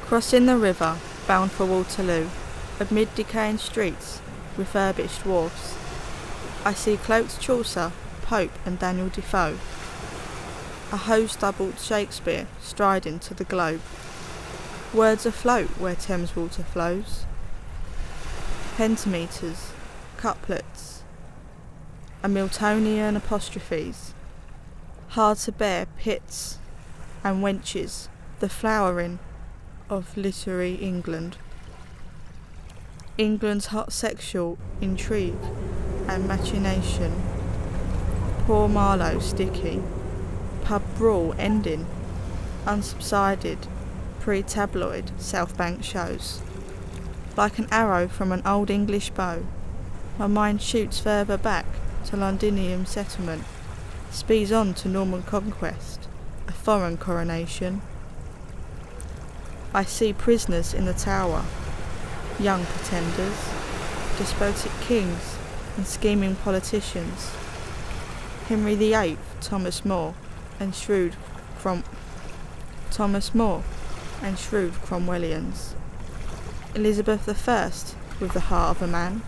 Crossing the river, bound for Waterloo, amid decaying streets, refurbished wharfs, I see cloaked Chaucer, Pope and Daniel Defoe, a hose-doubled Shakespeare striding to the globe, words afloat where Thames water flows, pentameters, couplets, a Miltonian apostrophes, hard to bear pits and wenches, the flowering of literary England. England's hot sexual intrigue and machination, poor Marlowe sticky, pub brawl ending, unsubsided, pre-tabloid South Bank shows. Like an arrow from an old English bow, my mind shoots further back to Londinium settlement, speeds on to Norman conquest, a foreign coronation. I see prisoners in the Tower, young pretenders, despotic kings and scheming politicians, Henry VIII, Thomas More and shrewd Cromwellians, Elizabeth I with the heart of a man,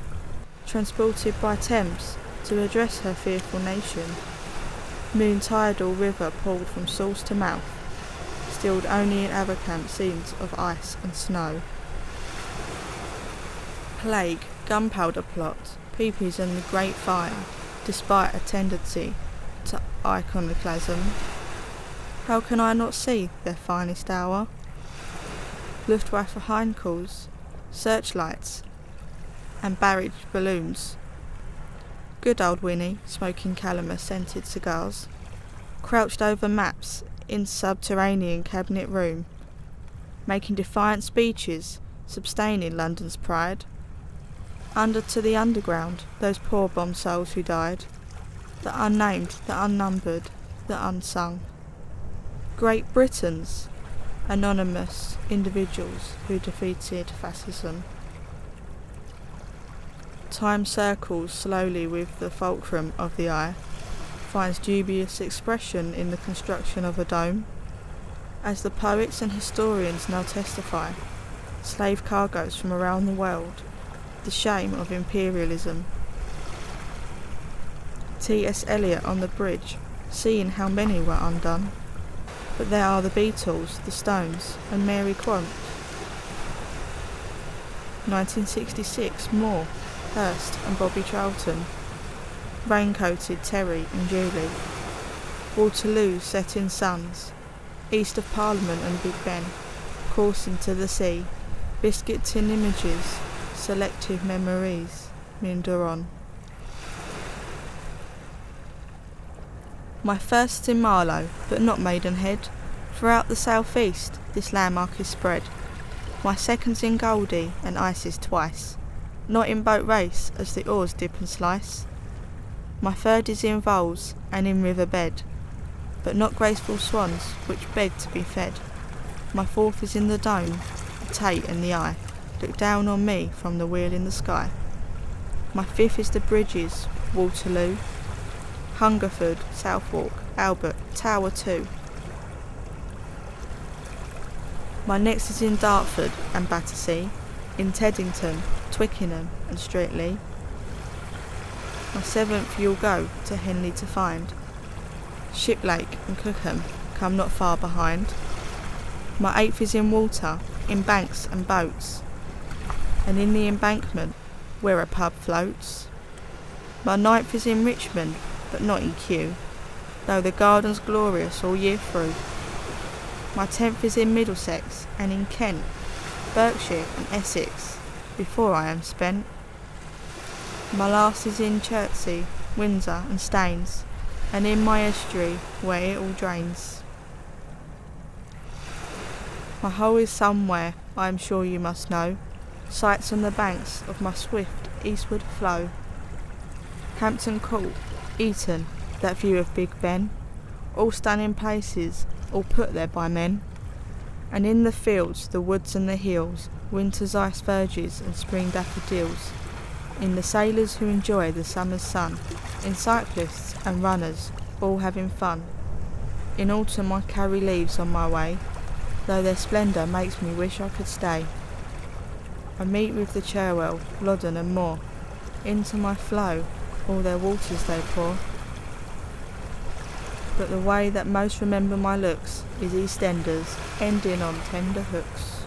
transported by Thames to address her fearful nation, moon tidal river poured from source to mouth, stilled only in Abercamp scenes of ice and snow. Plague, gunpowder plot, peepees and the Great Fire, despite a tendency to iconoclasm. How can I not see their finest hour? Luftwaffe Heinkel's, searchlights and barrage balloons. Good old Winnie, smoking Calamus-scented cigars, crouched over maps in subterranean cabinet room, making defiant speeches, sustaining London's pride. Under to the underground, those poor bomb souls who died, the unnamed, the unnumbered, the unsung. Great Britons, anonymous individuals who defeated fascism. Time circles slowly with the fulcrum of the eye, finds dubious expression in the construction of a dome. As the poets and historians now testify, slave cargoes from around the world, the shame of imperialism. T.S. Eliot on the bridge, seeing how many were undone. But there are the Beatles, the Stones, and Mary Quant. 1966, Moore, Hurst and Bobby Charlton. Raincoated Terry and Julie. Waterloo setting suns. East of Parliament and Big Ben. Coursing to the sea. Biscuit tin images. Selective memories. Minderon. My first in Marlow, but not Maidenhead. Throughout the southeast, this landmark is spread. My second's in Goldie and Isis twice. Not in boat race, as the oars dip and slice. My third is in Voles and in Riverbed, but not graceful swans, which beg to be fed. My fourth is in the Dome, the Tate and the Eye, look down on me from the wheel in the sky. My fifth is the Bridges, Waterloo, Hungerford, Southwark, Albert, Tower 2. My next is in Dartford and Battersea, in Teddington, Twickenham and Streatley. My seventh you'll go to Henley to find. Shiplake and Cookham come not far behind. My eighth is in Water, in banks and boats, and in the embankment where a pub floats. My ninth is in Richmond, but not in Kew, though the garden's glorious all year through. My 10th is in Middlesex and in Kent, Berkshire and Essex, before I am spent. My last is in Chertsey, Windsor and Staines, and in my estuary where it all drains. My whole is somewhere, I am sure you must know, sights on the banks of my swift eastward flow. Hampton Court, Eton, that view of Big Ben, all stunning places, all put there by men. And in the fields, the woods and the hills, winter's ice verges and spring daffodils. In the sailors who enjoy the summer's sun, in cyclists and runners, all having fun. In autumn I carry leaves on my way, though their splendour makes me wish I could stay. I meet with the Cherwell, Loddon and more, into my flow all their waters they pour. But the way that most remember my looks is EastEnders, ending on tender hooks.